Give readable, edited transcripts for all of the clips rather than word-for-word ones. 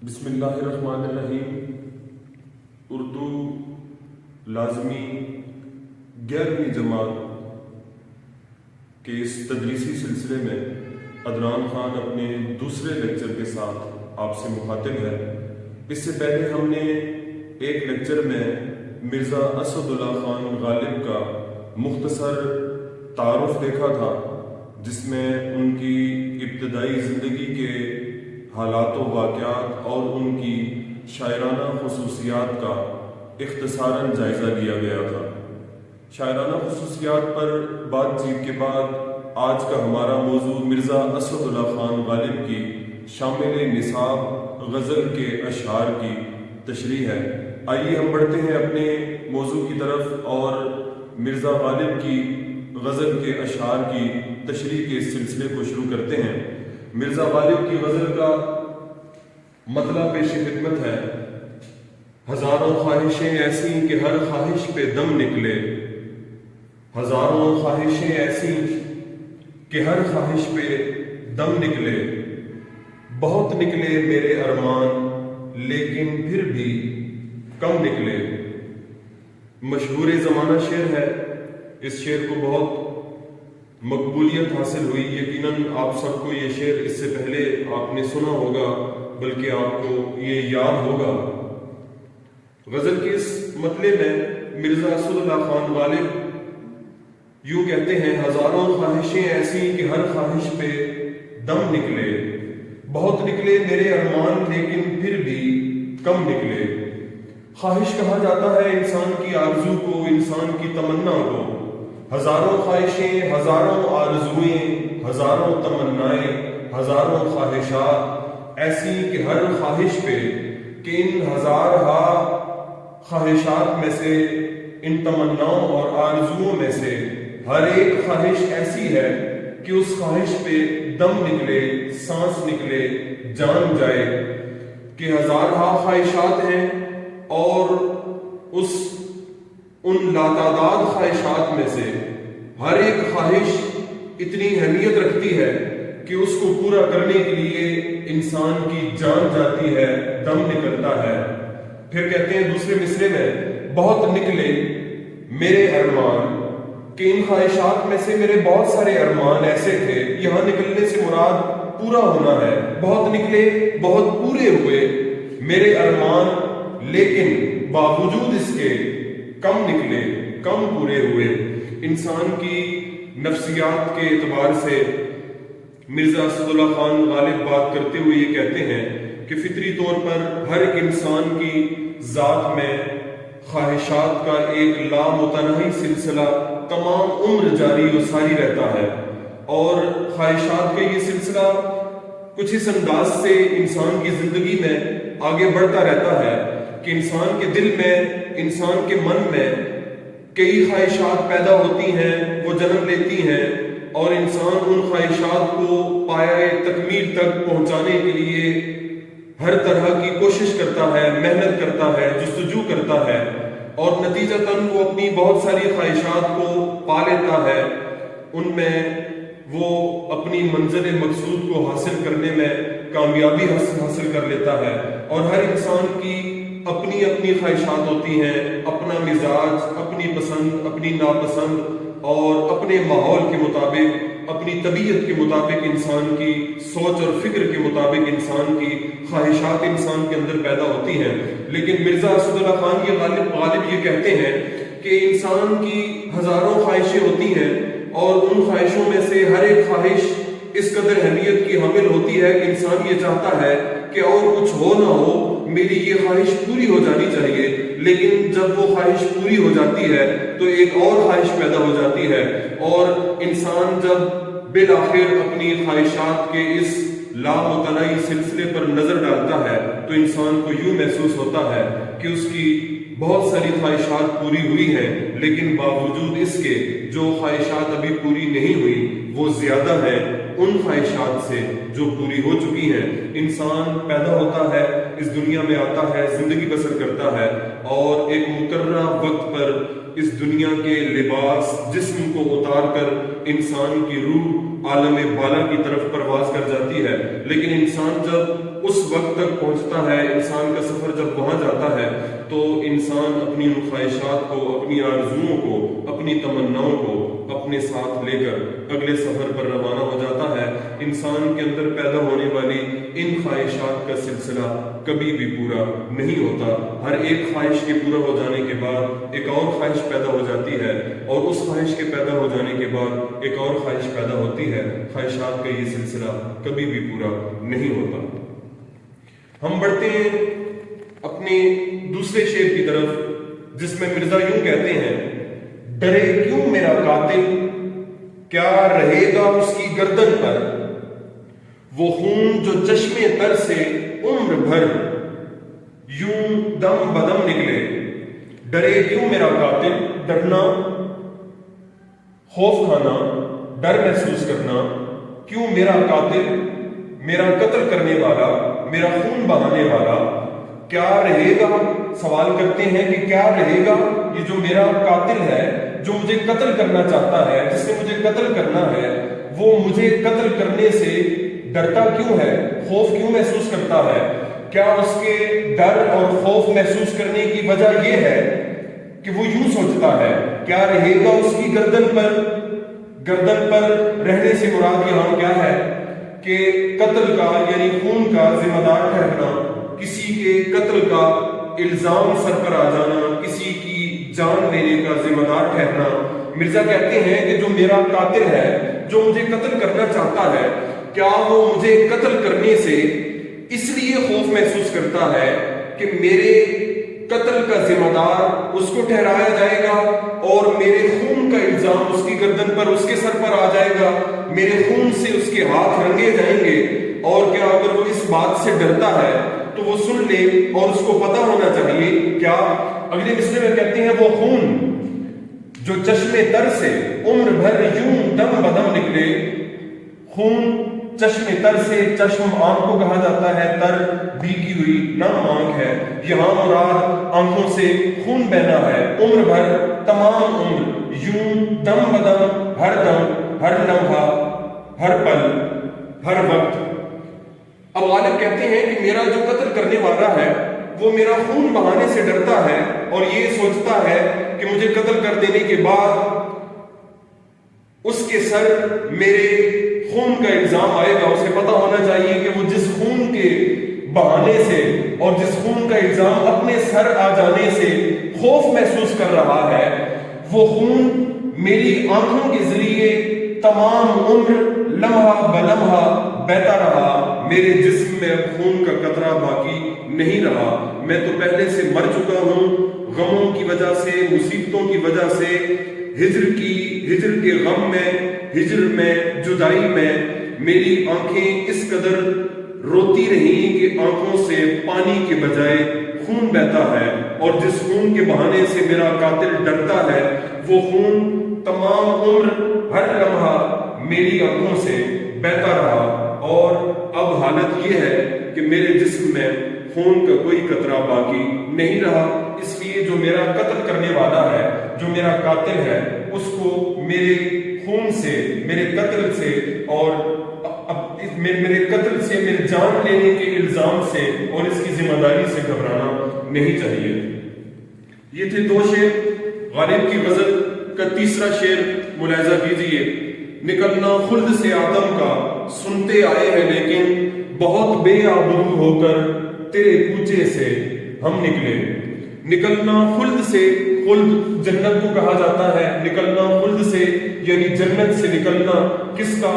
بسم اللہ الرحمن الرحیم۔ اردو لازمی 11ویں جماعت کے اس تدریسی سلسلے میں عدنان خان اپنے دوسرے لیکچر کے ساتھ آپ سے مخاطب ہے۔ اس سے پہلے ہم نے ایک لیکچر میں مرزا اسد اللہ خان غالب کا مختصر تعارف دیکھا تھا، جس میں ان کی ابتدائی زندگی کے حالات و واقعات اور ان کی شاعرانہ خصوصیات کا اختصاراً جائزہ لیا گیا تھا۔ شاعرانہ خصوصیات پر بات چیت کے بعد آج کا ہمارا موضوع مرزا اسد اللہ خان غالب کی شامل نصاب غزل کے اشعار کی تشریح ہے۔ آئیے ہم بڑھتے ہیں اپنے موضوع کی طرف اور مرزا غالب کی غزل کے اشعار کی تشریح کے اس سلسلے کو شروع کرتے ہیں۔ مرزا غالب کی غزل کا مطلب پیش خدمت ہے: ہزاروں خواہشیں ایسی کہ ہر خواہش پہ دم نکلے، ہزاروں خواہشیں ایسی کہ ہر خواہش پہ دم نکلے، بہت نکلے میرے ارمان لیکن پھر بھی کم نکلے۔ مشہور زمانہ شعر ہے۔ اس شعر کو بہت مقبولیت حاصل ہوئی۔ یقیناً آپ سب کو یہ شعر اس سے پہلے آپ نے سنا ہوگا، بلکہ آپ کو یہ یاد ہوگا۔ غزل کے اس مطلع میں مرزا اسد اللہ خان غالب یوں کہتے ہیں: ہزاروں خواہشیں ایسی کہ ہر خواہش پہ دم نکلے، بہت نکلے میرے ارمان لیکن پھر بھی کم نکلے۔ خواہش کہا جاتا ہے انسان کی آرزو کو، انسان کی تمنا کو۔ ہزاروں خواہشیں، ہزاروں آرزوئیں، ہزاروں تمنائیں، ہزاروں خواہشات ایسی کہ ہر خواہش پہ، کہ ان ہزارہا خواہشات میں سے، ان تمناؤں اور آرزوؤں میں سے ہر ایک خواہش ایسی ہے کہ اس خواہش پہ دم نکلے، سانس نکلے، جان جائے۔ کہ ہزارہا خواہشات ہیں اور ان لاتعداد خواہشات میں سے ہر ایک خواہش اتنی اہمیت رکھتی ہے کہ اس کو پورا کرنے کے لیے انسان کی جان جاتی ہے، دم نکلتا ہے۔ پھر کہتے ہیں دوسرے مصرے میں: بہت نکلے میرے ارمان، کہ ان خواہشات میں سے میرے بہت سارے ارمان ایسے تھے۔ یہاں نکلنے سے مراد پورا ہونا ہے۔ بہت نکلے، بہت پورے ہوئے میرے ارمان، لیکن باوجود اس کے کم نکلے، کم پورے ہوئے۔ انسان کی نفسیات کے اعتبار سے مرزا اسد اللہ خان غالب بات کرتے ہوئے یہ کہتے ہیں کہ فطری طور پر ہر ایک انسان کی ذات میں خواہشات کا ایک لامتناہی سلسلہ تمام عمر جاری و ساری رہتا ہے، اور خواہشات کا یہ سلسلہ کچھ اس انداز سے انسان کی زندگی میں آگے بڑھتا رہتا ہے کہ انسان کے دل میں، انسان کے من میں کئی خواہشات پیدا ہوتی ہیں، وہ جنم لیتی ہیں، اور انسان ان خواہشات کو پایۂ تکمیل تک پہنچانے کے لیے ہر طرح کی کوشش کرتا ہے، محنت کرتا ہے، جستجو کرتا ہے، اور نتیجتاً وہ اپنی بہت ساری خواہشات کو پا لیتا ہے۔ ان میں وہ اپنی منزل مقصود کو حاصل کرنے میں کامیابی حاصل کر لیتا ہے۔ اور ہر انسان کی اپنی اپنی خواہشات ہوتی ہیں، اپنا مزاج، اپنی پسند، اپنی ناپسند، اور اپنے ماحول کے مطابق، اپنی طبیعت کے مطابق، انسان کی سوچ اور فکر کے مطابق انسان کی خواہشات انسان کے اندر پیدا ہوتی ہیں۔ لیکن مرزا اسد اللہ خان یہ غالب یہ کہتے ہیں کہ انسان کی ہزاروں خواہشیں ہوتی ہیں، اور ان خواہشوں میں سے ہر ایک خواہش اس قدر اہمیت کی حامل ہوتی ہے کہ انسان یہ چاہتا ہے کہ اور کچھ ہو نہ ہو، میری یہ خواہش پوری ہو جانی چاہیے۔ لیکن جب وہ خواہش پوری ہو جاتی ہے تو ایک اور خواہش پیدا ہو جاتی ہے، اور انسان جب بالآخر اپنی خواہشات کے اس لامتناہی سلسلے پر نظر ڈالتا ہے تو انسان کو یوں محسوس ہوتا ہے کہ اس کی بہت ساری خواہشات پوری ہوئی ہیں، لیکن باوجود اس کے جو خواہشات ابھی پوری نہیں ہوئی وہ زیادہ ہیں ان خواہشات سے جو پوری ہو چکی ہیں۔ انسان پیدا ہوتا ہے، اس دنیا میں آتا ہے، زندگی بسر کرتا ہے، اور ایک مقررہ وقت پر اس دنیا کے لباس جسم کو اتار کر انسان کی روح عالم بالا کی طرف پرواز کر جاتی ہے، لیکن انسان جب اس وقت تک پہنچتا ہے، انسان کا سفر جب وہاں جاتا ہے تو انسان اپنی ان خواہشات کو، اپنی آرزوؤں کو، اپنی تمناؤں کو اپنے ساتھ لے کر اگلے سفر پر روانہ ہو جاتا ہے۔ انسان کے اندر پیدا ہونے والی ان خواہشات کا سلسلہ کبھی بھی پورا نہیں ہوتا۔ ہر ایک خواہش کے پورا ہو جانے کے بعد ایک اور خواہش پیدا ہو جاتی ہے، اور اس خواہش کے پیدا ہو جانے کے بعد ایک اور خواہش پیدا ہوتی ہے۔ خواہشات کا یہ سلسلہ کبھی بھی پورا نہیں ہوتا۔ ہم بڑھتے ہیں اپنے دوسرے شعر کی طرف، جس میں مرزا یوں کہتے ہیں: ڈرے کیوں میرا قاتل، کیا رہے گا اس کی گردن پر، وہ خون جو چشمے تر سے عمر بھر یوں دم بدم نکلے۔ ڈرے کیوں میرا قاتل، ڈرنا، خوف کھانا، ڈر محسوس کرنا، کیوں میرا قاتل، میرا قتل کرنے والا، میرا خون بہانے والا، کیا رہے گا؟ سوال کرتے ہیں کہ کیا رہے گا یہ جو میرا قاتل ہے، جو مجھے قتل کرنا چاہتا ہے، جس نے مجھے قتل کرنا ہے، وہ مجھے قتل کرنے سے ڈرتا کیوں ہے، خوف کیوں محسوس کرتا ہے؟ کیا اس کے ڈر اور خوف محسوس کرنے کی وجہ یہ ہے کہ وہ یوں سوچتا ہے کیا رہے گا اس کی گردن پر؟ گردن پر رہنے سے مراد یہاں کیا ہے کہ قتل کا یعنی خون کا ذمہ دار ٹھہرنا، کسی کے قتل کا الزام سر پر آ جانا، کسی کی جان لینے کا ذمہ دار ٹھہرنا۔ مرزا کہتے ہیں کہ جو میرا قاتل ہے، جو مجھے قتل کرنا چاہتا ہے، کیا وہ مجھے قتل کرنے سے اس لیے خوف محسوس کرتا ہے کہ میرے قتل کا ذمہ دار اس کو ٹھہرایا جائے گا اور میرے خون کا الزام اس کی گردن پر، اس کے سر پر آ جائے گا، میرے خون سے اس کے ہاتھ رنگے جائیں گے؟ اور کیا اگر وہ اس بات سے ڈرتا ہے تو وہ سن لے اور اس کو پتہ ہونا چاہیے کیا؟ اگلے مصرے میں کہتے ہیں وہ خون جو چشمے تر سے عمر بھر یوں دم بدم نکلے۔ خون چشمے تر سے، چشم آنکھ کو کہا جاتا ہے، تر بھیگی ہوئی نم آنکھ ہے، یہاں مراد آنکھوں سے خون بہنا ہے۔ عمر بھر، تمام عمر، یوں دم بدم، ہر دم، ہر لمحہ، ہر پل، ہر وقت۔ اب غالب کہتے ہیں کہ میرا جو قتل کرنے والا ہے وہ میرا خون بہانے سے ڈرتا ہے اور یہ سوچتا ہے کہ مجھے قتل کر دینے کے بعد اس کے سر میرے خون کا الزام آئے گا۔ اسے پتہ ہونا چاہیے کہ وہ جس خون کے بہانے سے اور جس خون کا الزام اپنے سر آ جانے سے خوف محسوس کر رہا ہے، وہ خون میری آنکھوں کے ذریعے تمام عمر لمحہ بلمحہ بہتا رہا، میرے جسم میں اب خون کا قطرہ باقی نہیں رہا، میں تو پہلے سے مر چکا ہوں، غموں کی وجہ سے، مصیبتوں کی وجہ سے، ہجر کے غم میں، ہجر میں، جدائی میں میری آنکھیں اس قدر روتی رہیں کہ آنکھوں سے پانی کے بجائے خون بہتا ہے، اور جس خون کے بہانے سے میرا قاتل ڈرتا ہے وہ خون تمام عمر ہر لمحہ میری آنکھوں سے بہتا رہا، اور اب حالت یہ ہے کہ میرے جسم میں خون کا کوئی قطرہ باقی نہیں رہا۔ اس لیے جو میرا قتل کرنے والا ہے، جو میرا قاتل ہے، اس کو میرے خون سے، میرے قتل سے اور میرے قتل سے، میرے جان لینے کے الزام سے اور اس کی ذمہ داری سے گھبرانا نہیں چاہیے۔ یہ تھے دو شعر۔ غالب کی غزل کا تیسرا شعر ملاحظہ کیجئے: نکلنا خلد سے آدم کا سنتے آئے ہیں لیکن بہت بے آبرو ہو کر تیرے کوچے سے ہم نکلے۔ نکلنا خلد سے، خلد جنت کو کہا جاتا ہے، نکلنا خلد سے یعنی جنت سے نکلنا، کس کا؟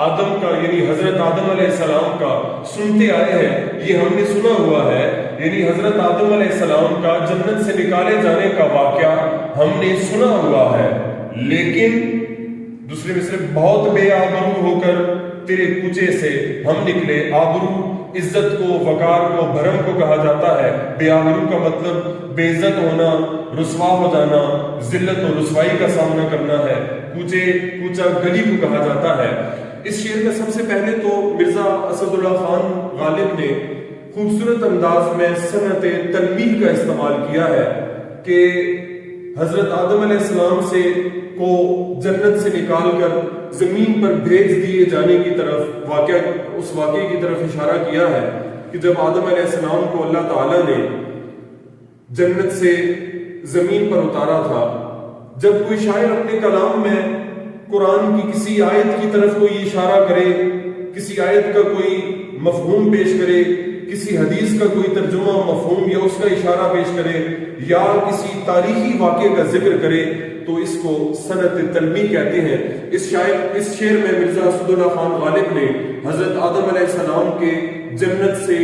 آدم کا، یعنی حضرت آدم علیہ السلام کا۔ سنتے آئے ہیں، یہ ہم نے سنا ہوا ہے، یعنی حضرت آدم علیہ السلام کا جنت سے نکالے جانے کا واقعہ ہم نے سنا ہوا ہے، لیکن دوسرے مصرے بہت بے آبرو ہو کر تیرے کوچے سے ہم نکلے۔ آبرو عزت کو، وقار کو، بھرم کو کہا جاتا ہے۔ بے آبرو کا مطلب بے عزت ہونا، رسوا ہو جانا، ذلت و رسوائی کا سامنا کرنا ہے۔ کوچا گلی کو کہا جاتا ہے۔ اس شعر میں سب سے پہلے تو مرزا اسد اللہ خان غالب نے خوبصورت انداز میں صنعت تنبیہ کا استعمال کیا ہے کہ حضرت آدم علیہ السلام سے کو جنت سے نکال کر زمین پر بھیج دیے جانے کی طرف اس واقعے کی طرف اشارہ کیا ہے کہ جب آدم علیہ السلام کو اللہ تعالیٰ نے جنت سے زمین پر اتارا تھا، جب کوئی شاعر اپنے کلام میں قرآن کی کسی آیت کی طرف کوئی اشارہ کرے، کسی آیت کا کوئی مفہوم پیش کرے، کسی حدیث کا کوئی ترجمہ مفہوم یا اس کا اشارہ پیش کرے، یا کسی تاریخی واقعے کا ذکر کرے، تو اس کو صنعت تلمیح کہتے ہیں۔ اس شعر میں مرزا اسد اللہ خان غالب نے حضرت آدم علیہ السلام کے جنت سے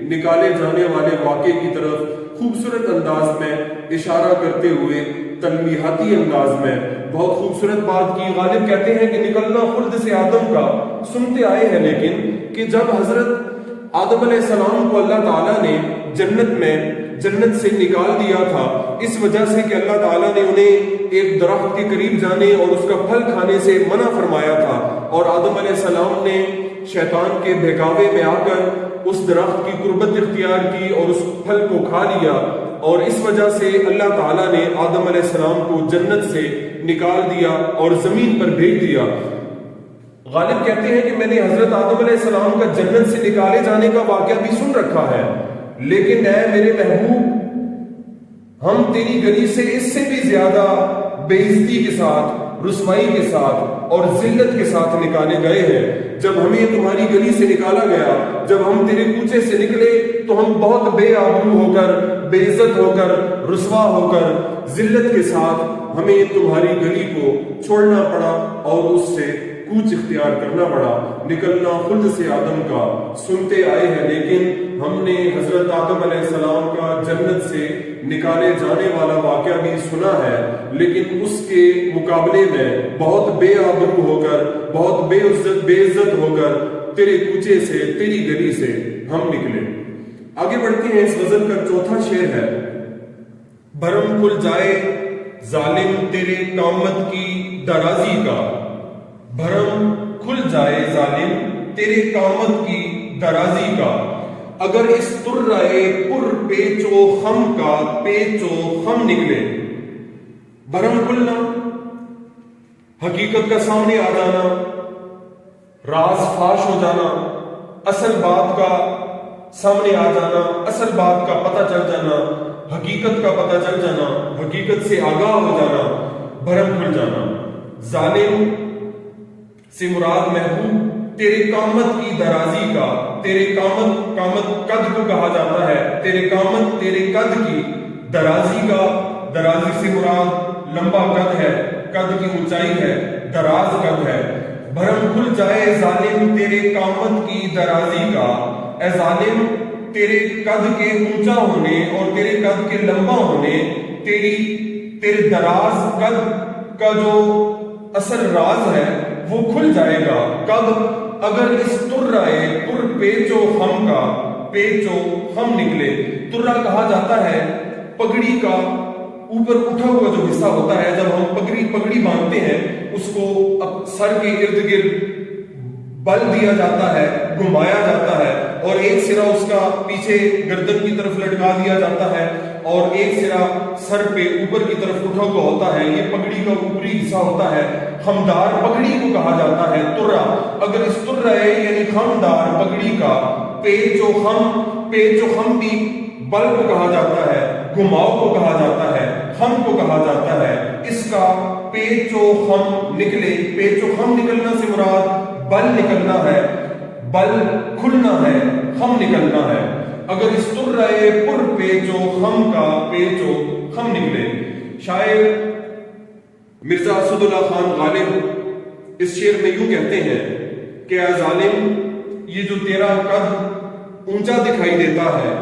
نکالے جانے والے واقعے کی طرف خوبصورت انداز میں اشارہ کرتے ہوئے تلمیحاتی انداز میں بہت خوبصورت بات کی۔ غالب کہتے ہیں کہ نکلنا خلد سے آدم کا سنتے آئے ہیں، لیکن کہ جب حضرت آدم علیہ السلام کو اللہ تعالیٰ نے جنت سے نکال دیا تھا، اس وجہ سے کہ اللہ تعالیٰ نے انہیں ایک درخت کے قریب جانے اور اس کا پھل کھانے سے منع فرمایا تھا، اور آدم علیہ السلام نے شیطان کے بہکاوے میں آ کر اس درخت کی قربت اختیار کی اور اس پھل کو کھا لیا، اور اس وجہ سے اللہ تعالیٰ نے آدم علیہ السلام کو جنت سے نکال دیا اور زمین پر بھیج دیا۔ غالب کہتے ہیں کہ میں نے حضرت آدم علیہ السلام کا جنت سے نکالے جانے کا واقعہ بھی سن رکھا ہے، لیکن اے میرے محبوب، ہم تیری گلی سے اس سے بھی زیادہ بے عزتی کے ساتھ، رسوائی کے ساتھ اور ذلت کے ساتھ نکالے گئے ہیں۔ جب ہمیں تمہاری گلی سے نکالا گیا، جب ہم تیرے کوچے سے نکلے تو ہم بہت بے آبرو ہو کر، بے عزت ہو کر، رسوا ہو کر، ذلت کے ساتھ ہمیں تمہاری گلی کو چھوڑنا پڑا اور اس سے کوچ اختیار کرنا پڑا۔ نکلنا خلد سے آدم کا سنتے آئے ہیں، لیکن ہم نے حضرت آدم علیہ السلام کا جنت سے نکالے جانے والا واقعہ بھی سنا ہے، لیکن اس کے مقابلے میں بہت بے آبرو ہو کر، بہت بے عزت ہو کر تیرے کوچے سے، تیری گلی سے ہم نکلے۔ آگے بڑھتے ہیں، اس غزل کا چوتھا شعر ہے: بھرم کھل جائے ظالم تیرے قامت کی درازی کا، بھرم کھل جائے ظالم تیرے قامت کی درازی کا، اگر اس ترائے پر پیچ و خم کا پیچ و خم نکلے۔ بھرم کھلنا، حقیقت کا سامنے آ جانا، راز فاش ہو جانا، اصل بات کا سامنے آ جانا، اصل بات کا پتہ چل جانا، حقیقت کا پتہ چل جانا، حقیقت سے آگاہ ہو جانا، بھرم کھل جانا۔ ظالم سے مراد محبوب تیرے قامت کی درازی کا، تیرے قامت قد کو کہا جاتا ہے، تیرے قامت تیرے قد کی درازی کا، درازی سے مراد لمبا قد ہے، قد کی اونچائی ہے، دراز قد ہے۔ بھرم کھل جائے ظالم تیرے قامت کی درازی کا، اے ظالم تیرے قد کے اونچا ہونے اور تیرے قد کے لمبا ہونے، تیرے دراز قد کا جو اصل راز ہے وہ کھل جائے گا۔ کب؟ اگر اس ترائے پر پیچ و خم کا پیچ و خم نکلے۔ ترا کہا جاتا ہے پگڑی کا اوپر اٹھا ہوا جو حصہ ہوتا ہے، جب ہم پگڑی باندھتے ہیں اس کو سر کے ارد گرد بل دیا جاتا ہے، گھمایا جاتا ہے، اور ایک سرا اس کا پیچھے گردن کی طرف لٹکا دیا جاتا ہے اور ایک سرا سر پہ اوپر کی طرف اٹھا ہوا ہوتا ہے، یہ پگڑی کا اوپری حصہ ہوتا ہے۔ خمدار پگڑی کو کہا جاتا ہے ترا۔ اگر اس ترائے یعنی خمدار پگڑی کا پیچ و خم بھی بل کو کہا جاتا ہے، گھماؤ کو کہا جاتا ہے، خم کو کہا جاتا ہے، اس کا پیچ و خم نکلے۔ پیچ و خم نکلنا سے مراد بل نکلنا ہے، بل کھلنا ہے، خم نکلنا ہے۔ اگر اس ترائے پر پیچ و خم کا پیچ و خم نکلے۔ شاعر مرزا اسد اللہ خان غالب اس شعر میں یوں کہتے ہیں کہ اے ظالم، یہ جو تیرا قد اونچا دکھائی دیتا ہے،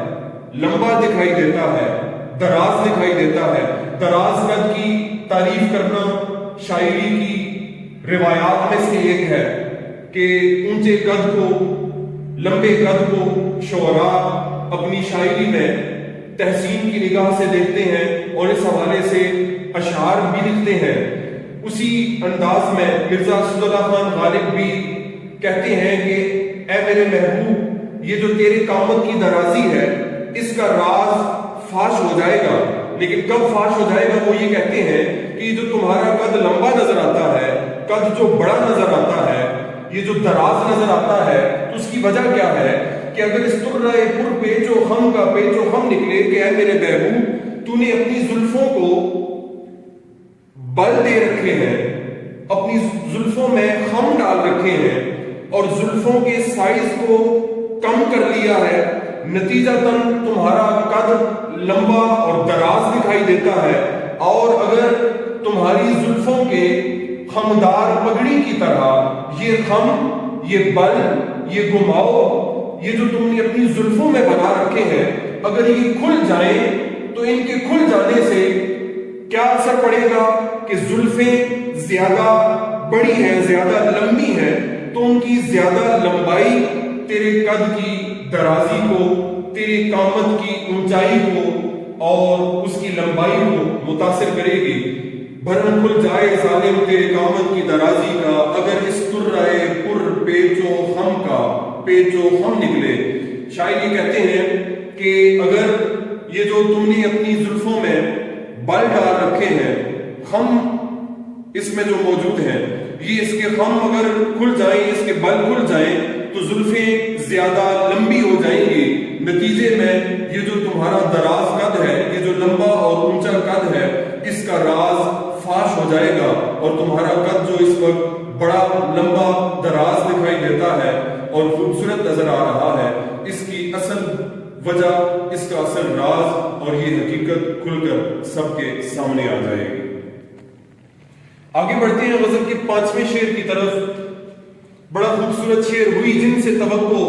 لمبا دکھائی دیتا ہے، دراز دکھائی دیتا ہے، دراز قد کی تعریف کرنا شاعری کی روایات میں سے ایک ہے کہ اونچے قد کو، لمبے قد کو شعراء اپنی شاعری میں تحسین کی نگاہ سے دیکھتے ہیں اور اس حوالے سے اشعار بھی لکھتے ہیں۔ اسی انداز میں مرزا اسد اللہ خان غالب بھی کہتے ہیں کہ اے میرے محبوب، یہ جو تیرے قامت کی درازی ہے اس کا راز فاش ہو جائے گا، لیکن کب فاش ہو جائے گا وہ یہ کہتے ہیں کہ جو تمہارا قد لمبا نظر آتا ہے، قد جو بڑا نظر آتا ہے، یہ جو دراز نظر آتا ہے، تو اس کی وجہ کیا ہے کہ اگر اس طرح پر پیچ و خم کا پیچ و خم نکلے کہ اے میرے محبوب تو نے اپنی زلفوں کو بل دے رکھے ہیں، اپنی زلفوں میں خم ڈال رکھے ہیں اور زلفوں کے سائز کو کم کر لیا ہے، نتیجتاً تمہارا قد لمبا اور دراز دکھائی دیتا ہے، اور اگر تمہاری زلفوں کے خمدار پگڑی کی طرح یہ خم، یہ بل، یہ گماؤ، یہ جو تم نے اپنی زلفوں میں بنا رکھے ہیں، اگر یہ کھل جائیں تو ان کے کھل جانے سے کیا اثر پڑے گا کہ زلفیں زیادہ بڑی ہیں، زیادہ لمبی ہیں، تو ان کی زیادہ لمبائی تیرے قد کی درازی کو، تیری قامت کی اونچائی کو اور اس کی لمبائی کو متاثر کرے گی۔ بھرم کھل جائے ظالم تیرے قامت کی درازی کا، اگر اس طرائے پر پیچ و خم کا پیچ و خم نکلے۔ شاعر یہ کہتے ہیں کہ اگر یہ جو تم نے اپنی زلفوں میں بل ڈال رکھے ہیں، خم اس میں جو موجود ہیں، یہ اس کے خم اگر کھل جائیں، اس کے بل کھل جائیں تو زلفیں زیادہ لمبی ہو جائیں گی، نتیجے میں یہ جو تمہارا دراز قد ہے، یہ جو لمبا اور اونچا قد ہے، اس کا راز فاش ہو جائے گا، اور تمہارا قد جو اس وقت بڑا لمبا دراز دکھائی دیتا ہے اور خوبصورت نظر آ رہا ہے، اس کی اصل وجہ، اس کا اصل راز اور یہ حقیقت کھل کر سب کے سامنے آ جائے گی۔ آگے بڑھتے ہیں غزل کے 5ویں شعر کی طرف۔ بڑا خوبصورت شعر، ہوئی جن سے توقع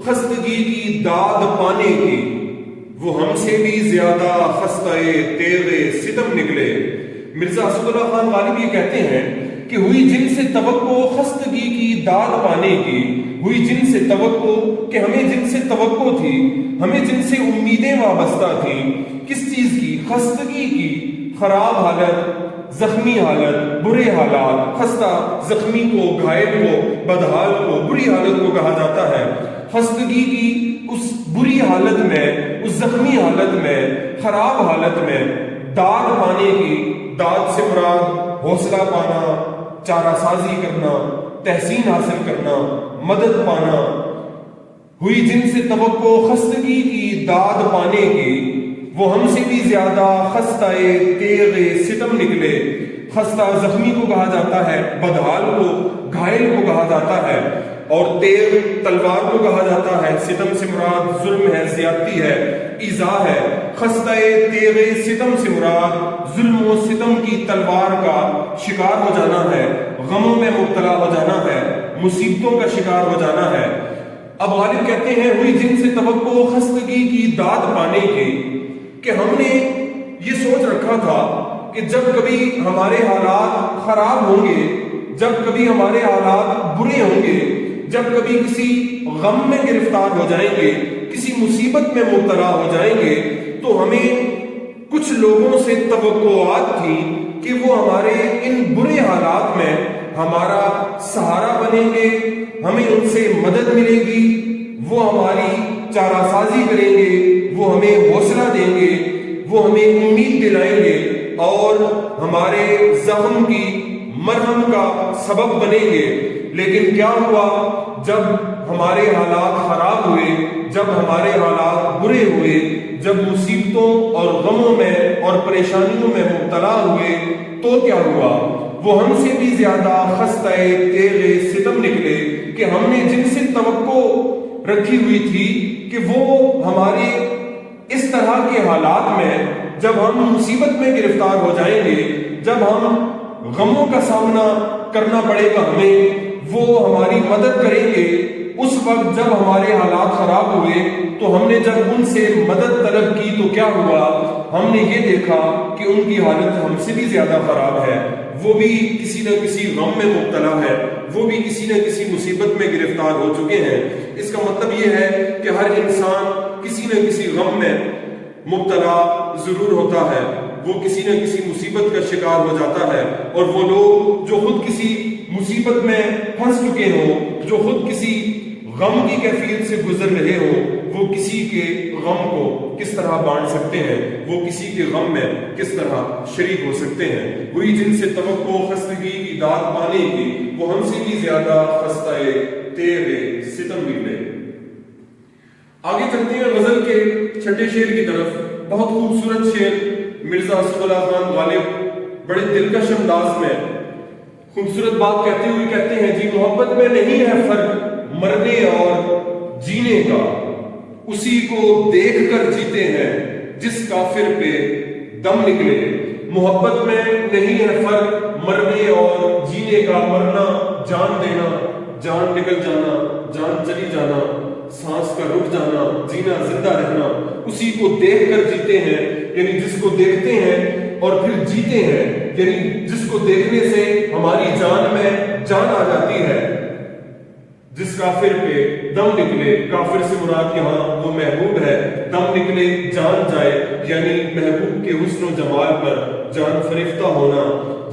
خستگی کی داد پانے کی، وہ ہم سے بھی زیادہ خستہ تیغ ستم نکلے۔ مرزا اسد اللہ خان غالب یہ کہتے ہیں کہ ہوئی جن سے توقع خستگی کی داد پانے کی، ہوئی جن سے توقع کہ ہمیں جن سے توقع تھی، ہمیں جن سے امیدیں وابستہ تھیں، کس چیز کی؟ خستگی کی، خراب حالت، زخمی حالت، برے حالات۔ خستہ زخمی کو، گھائل کو، بدحال کو، بری حالت کو کہا جاتا ہے۔ خستگی کی اس بری حالت میں، اس زخمی حالت میں، خراب حالت میں داد پانے کی، داد سے مراد حوصلہ پانا، چارہ سازی کرنا، تحسین حاصل کرنا، مدد پانا۔ ہوئی جن سے توقع خستگی کی داد پانے کی، وہ ہم سے بھی زیادہ خستہ تیغ ستم نکلے۔ خستہ زخمی کو کہا جاتا ہے، بدحال کو، گھائل کو کہا جاتا ہے، اور تیغ تلوار کو کہا جاتا ہے۔ ستم سے مراد ظلم ہے، زیادتی ہے، ایذا ہے۔ خستہ تیغ ستم سے مراد ظلم و ستم کی تلوار کا شکار ہو جانا ہے، غموں میں مبتلا ہو جانا ہے، مصیبتوں کا شکار ہو جانا ہے۔ اب غالب کہتے ہیں ہوئی جن سے توقع خستگی کی داد پانے کی، کہ ہم نے یہ سوچ رکھا تھا کہ جب کبھی ہمارے حالات خراب ہوں گے، جب کبھی ہمارے حالات برے ہوں گے، جب کبھی کسی غم میں گرفتار ہو جائیں گے، کسی مصیبت میں مبتلا ہو جائیں گے، تو ہمیں کچھ لوگوں سے توقعات تھی کہ وہ ہمارے ان برے حالات میں ہمارا سہارا بنیں گے، ہمیں ان سے مدد ملے گی، وہ ہماری چارہ سازی کریں گے، وہ ہمیں حوصلہ دیں گے، وہ ہمیں امید دلائیں گے اور ہمارے زخم کی مرہم کا سبب بنیں گے۔ لیکن کیا ہوا؟ جب ہمارے حالات خراب ہوئے، جب ہمارے حالات برے ہوئے، جب مصیبتوں اور غموں میں اور پریشانیوں میں مبتلا ہوئے، تو کیا ہوا؟ وہ ہم سے بھی زیادہ خستہ تیغ ستم نکلے، کہ ہم نے جن سے توقع رکھی ہوئی تھی کہ وہ ہمارے اس طرح کے حالات میں، جب ہم مصیبت میں گرفتار ہو جائیں گے، جب ہم غموں کا سامنا کرنا پڑے گا ہمیں، وہ ہماری مدد کریں گے۔ اس وقت جب ہمارے حالات خراب ہوئے تو ہم نے جب ان سے مدد طلب کی تو کیا ہوا؟ ہم نے یہ دیکھا کہ ان کی حالت ہم سے بھی زیادہ خراب ہے، وہ بھی کسی نہ کسی غم میں مبتلا ہے، وہ بھی کسی نہ کسی مصیبت میں گرفتار ہو چکے ہیں۔ اس کا مطلب یہ ہے کہ ہر انسان کسی نہ کسی غم میں مبتلا ضرور ہوتا ہے، وہ کسی نہ کسی مصیبت کا شکار ہو جاتا ہے، اور وہ لوگ جو خود کسی مصیبت میں پھنس چکے ہوں، جو خود کسی غم کی کیفیت سے گزر رہے ہوں، وہ کسی کے غم کو کس طرح بانٹ سکتے ہیں، وہ کسی کے غم میں کس طرح شریک ہو سکتے ہیں۔ وہی جن سے توقع خستگی کی داد پانے کی، وہ ہم سے بھی زیادہ خستہ تیغ ستم نکلے۔ آگے چلتے ہیں غزل کے چھٹے شعر کی طرف۔ بہت خوبصورت شعر مرزا اسد اللہ خان غالب بڑے دلکش انداز میں خوبصورت بات کہتے ہوئے کہتے ہیں، جی محبت میں نہیں ہے فرق مرنے اور جینے کا، اسی کو دیکھ کر جیتے ہیں جس کافر پہ دم نکلے۔ محبت میں نہیں ہے فرق مرنے اور جینے کا، مرنا جان دینا، جان نکل جانا، جان چلی جانا، سانس کا رک جانا، جینا زندہ رہنا، اسی کو دیکھ کر جیتے ہیں، یعنی جس کو دیکھتے ہیں اور پھر جیتے ہیں، یعنی جس کو دیکھنے سے ہماری جان میں جان آ جاتی ہے۔ جس کافر پہ دم نکلے، کافر سے مراد یہاں وہ محبوب ہے، دم نکلے جان جائے، یعنی محبوب کے حسن و جمال پر جان فریفتہ ہونا،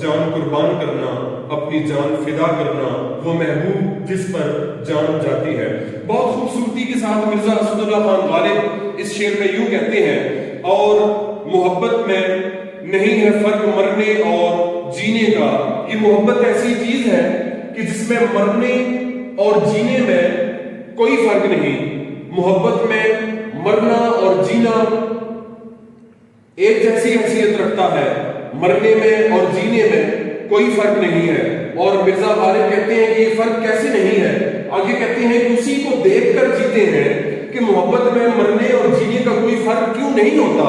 جان قربان کرنا، اپنی جان فدا کرنا، وہ محبوب جس پر جان جاتی ہے۔ بہت خوبصورتی کے ساتھ مرزا اسد اللہ خان غالب اس شعر میں یوں کہتے ہیں، اور محبت میں نہیں ہے فرق مرنے اور جینے کا۔ یہ محبت ایسی چیز ہے کہ جس میں مرنے اور جینے میں کوئی فرق نہیں۔ محبت میں مرنا اور جینا ایک جیسی حیثیت رکھتا ہے، مرنے میں اور جینے میں کوئی فرق نہیں ہے۔ اور مرزا غالب کہتے ہیں کہ یہ فرق کیسے نہیں ہے؟ آگے کہتے ہیں کہ اسی کو دیکھ کر جیتے ہیں، کہ محبت میں مرنے اور جینے کا کوئی فرق کیوں نہیں ہوتا،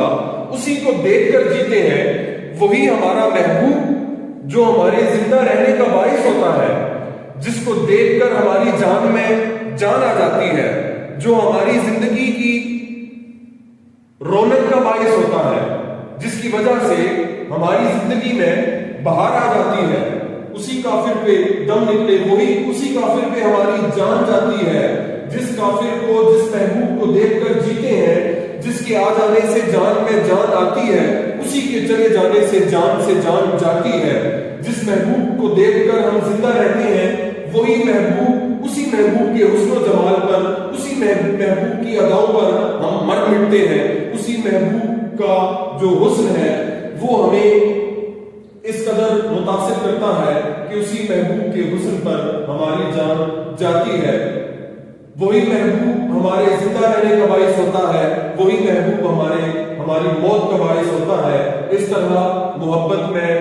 اسی کو دیکھ کر جیتے ہیں۔ وہی ہمارا محبوب جو ہمارے زندہ رہنے کا باعث ہوتا ہے، جس کو دیکھ کر ہماری جان میں جان آ جاتی ہے، جو ہماری زندگی کی رونق کا باعث ہوتا ہے، جس کی وجہ سے ہماری زندگی میں بہار آ جاتی ہے۔ اسی کافر پہ دم نکلے، وہی اسی کافر پہ ہماری جان جاتی ہے۔ جس کافر کو، جس محبوب کو دیکھ کر جیتے ہیں، جس کے آ جانے سے جان میں جان آتی ہے، اسی کے چلے جانے سے جان جاتی ہے۔ جس محبوب کو دیکھ کر ہم زندہ رہتے ہیں، وہی محبوب، اسی محبوب کے حسن و جمال پر، اسی محبوب کی اداؤں پر ہم مر مٹتے ہیں۔ اسی محبوب کا جو حسن ہے وہ ہمیں اس قدر متاثر کرتا ہے کہ اسی محبوب کے حسن پر ہماری جان جاتی ہے۔ وہی محبوب ہمارے زندہ رہنے کا باعث ہوتا ہے، وہی محبوب ہماری موت کا باعث ہوتا ہے۔ اس طرح محبت میں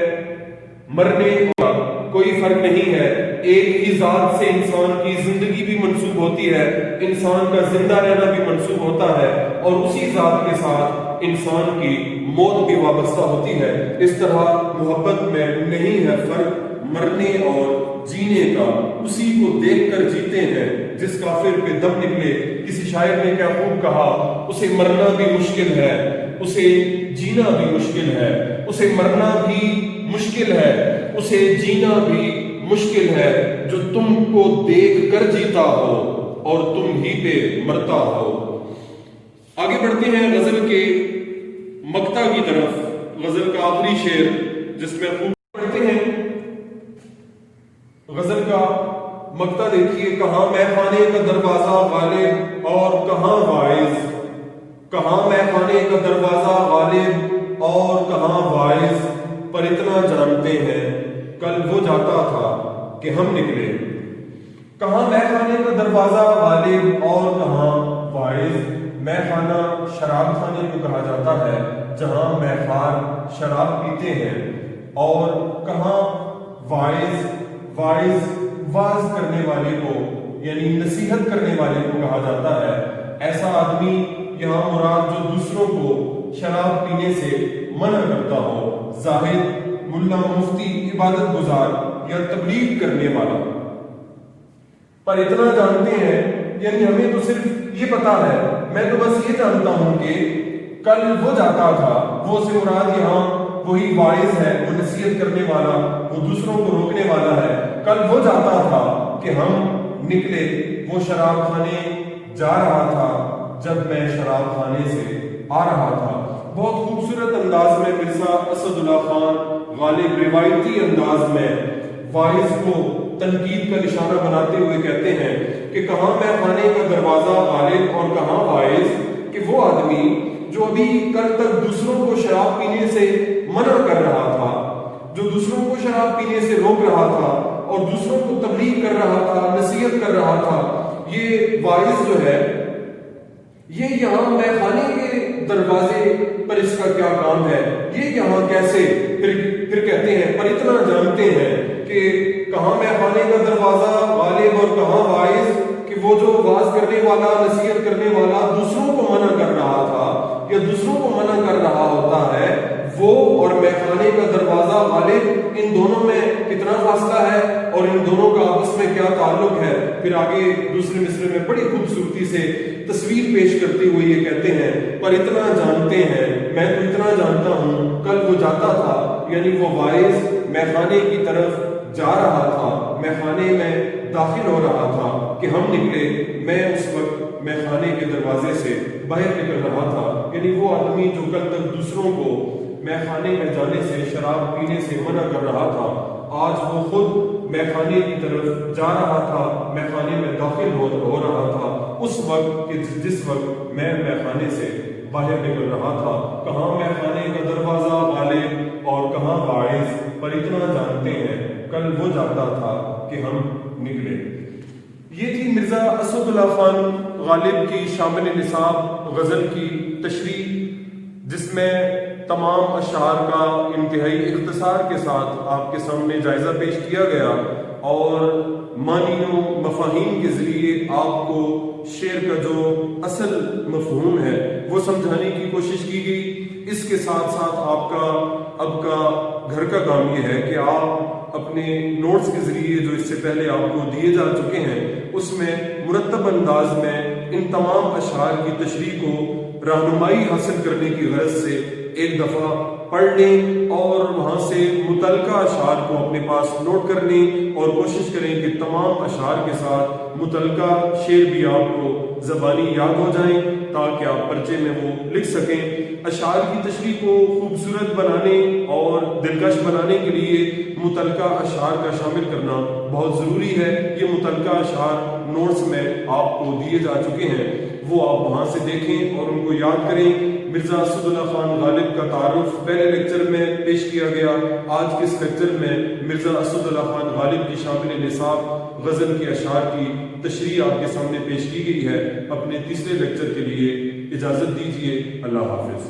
مرنے کا کوئی فرق نہیں ہے۔ ایک ہی ذات سے انسان کی زندگی بھی منسوب ہوتی ہے، انسان کا زندہ رہنا بھی منسوب ہوتا ہے، اور اسی ذات کے ساتھ انسان کی موت بھی وابستہ ہوتی ہے۔ اس طرح محبت میں نہیں ہے فرق مرنے اور جینے کا، اسی کو دیکھ کر جیتے ہیں جس کافر پہ دم نکلے۔ کسی شاعر نے کیا خوب کہا، اسے مرنا بھی مشکل ہے، اسے جینا بھی مشکل ہے، اسے مرنا بھی مشکل ہے، اسے جینا بھی مشکل ہے، جو تم کو دیکھ کر جیتا ہو اور تم ہی پہ مرتا ہو۔ آگے بڑھتے ہیں غزل کے مقطع کی طرف۔ غزل کا آخری شعر جس میں خوب پڑھتے ہیں، غزل کا مقطع دیکھیے۔ کہاں میں خانے کا دروازہ غالب اور کہاں واعظ، کہاں میں خانے کا دروازہ غالب اور کہاں واعظ، پر اتنا جانتے ہیں کل وہ جاتا تھا کہ ہم نکلے۔ کہاں میں خانے کا دروازہ غالب اور کہاں واعظ، میں خانہ شراب خانے کو کہا جاتا ہے جہاں میخوار شراب پیتے ہیں، اور کہاں واعظ، واعظ کرنے والے کو یعنی نصیحت کرنے والے کو کہا جاتا ہے۔ ایسا آدمی یہاں مراد جو دوسروں کو شراب پینے سے منع کرتا ہو، زاہد، ملا، مفتی، عبادت گزار یا تبلیغ کرنے والا۔ پر اتنا جانتے ہیں یعنی ہمیں تو صرف یہ پتا ہے، میں تو بس یہ جانتا ہوں کہ کل وہ جاتا تھا، وہ سے مراد یہاں وہی واعظ ہے، وہ نصیحت کرنے والا، وہ دوسروں کو روکنے والا ہے۔ کل وہ جاتا تھا کہ ہم نکلے، وہ شراب خانے جا رہا تھا جب میں شراب خانے سے آ رہا تھا۔ بہت خوبصورت انداز میں مرزا اسد اللہ خان غالب روایتی انداز میں واعظ کو تنقید کا نشانہ بناتے ہوئے کہتے ہیں کہ کہاں مے خانے کا دروازہ غالب اور کہاں واعظ، کہ وہ آدمی جو ابھی کل تک دوسروں کو شراب پینے سے منع کر رہا تھا، جو دوسروں کو شراب پینے سے روک رہا تھا اور دوسروں کو تبلیغ کر رہا تھا، نصیحت کر رہا تھا، یہ واعظ جو ہے یہ یہاں مے خانے کے دروازے پر اس کا کیا کام ہے، یہ یہاں کیسے؟ پھر کہتے ہیں پر اتنا جانتے ہیں کہ کہاں مے خانے کا دروازہ غالب اور کہاں واعظ، کہ وہ جو واعظ کرنے والا، نصیحت کرنے والا دوسروں کو منع کر رہا تھا یا دوسروں کو منع کر رہا ہوتا ہے، وہ اور مے خانے کا دروازہ غالب، ان دونوں میں کتنا فاصلہ ہے اور ان دونوں کا آپس میں کیا تعلق ہے؟ پھر آگے دوسرے مصرے میں بڑی خوبصورتی سے تصویر پیش کرتے ہوئے یہ کہتے ہیں پر اتنا جانتے ہیں، میں تو اتنا جانتا ہوں، کل وہ جاتا تھا، یعنی وہ واعظ مے خانے کی طرف جا رہا تھا، مے خانے میں داخل ہو رہا تھا کہ ہم نکلے، میں اس وقت مے خانے کے دروازے سے باہر نکل رہا تھا، یعنی وہ آدمی جو کل تک دوسروں کو مے خانے میں جانے سے، شراب پینے سے منع کر رہا تھا، آج وہ خود مے خانے کی طرف جا رہا تھا، مے خانے میں داخل ہو رہا تھا اس وقت کہ جس وقت میں مے خانے سے باہر نکل رہا تھا۔ کہاں مے خانے کا دروازہ غالب اور کہاں واعظ، پر اتنا جانتے ہیں، کل وہ جاتا تھا کہ ہم نکلے۔ یہ تھی مرزا اسد اللہ خان غالب کی شامل نصاب غزل کی تشریح، جس میں تمام اشعار کا انتہائی اختصار کے ساتھ آپ کے سامنے جائزہ پیش کیا گیا اور معنیوں مفاہیم کے ذریعے آپ کو شعر کا جو اصل مفہوم ہے وہ سمجھانے کی کوشش کی گئی۔ اس کے ساتھ ساتھ آپ کا اب کا گھر کا کام یہ ہے کہ آپ اپنے نوٹس کے ذریعے جو اس سے پہلے آپ کو دیے جا چکے ہیں اس میں مرتب انداز میں ان تمام اشعار کی تشریح کو رہنمائی حاصل کرنے کی غرض سے ایک دفعہ پڑھ لیں اور وہاں سے متعلقہ اشعار کو اپنے پاس نوٹ کر لیں اور کوشش کریں کہ تمام اشعار کے ساتھ متعلقہ شعر بھی آپ کو زبانی یاد ہو جائیں تاکہ آپ پرچے میں وہ لکھ سکیں۔ اشعار کی تشریح کو خوبصورت بنانے اور دلکش بنانے کے لیے متعلقہ اشعار کا شامل کرنا بہت ضروری ہے۔ یہ متعلقہ اشعار نوٹس میں آپ کو دیے جا چکے ہیں، وہ آپ وہاں سے دیکھیں اور ان کو یاد کریں۔ مرزا اسد اللہ خان غالب کا تعارف پہلے لیکچر میں پیش کیا گیا، آج کے اس لیکچر میں مرزا اسد اللہ خان غالب کی شامل نصاب غزل کے اشعار کی تشریح آپ کے سامنے پیش کی گئی ہے۔ اپنے تیسرے لیکچر کے لیے اجازت دیجیے، اللہ حافظ۔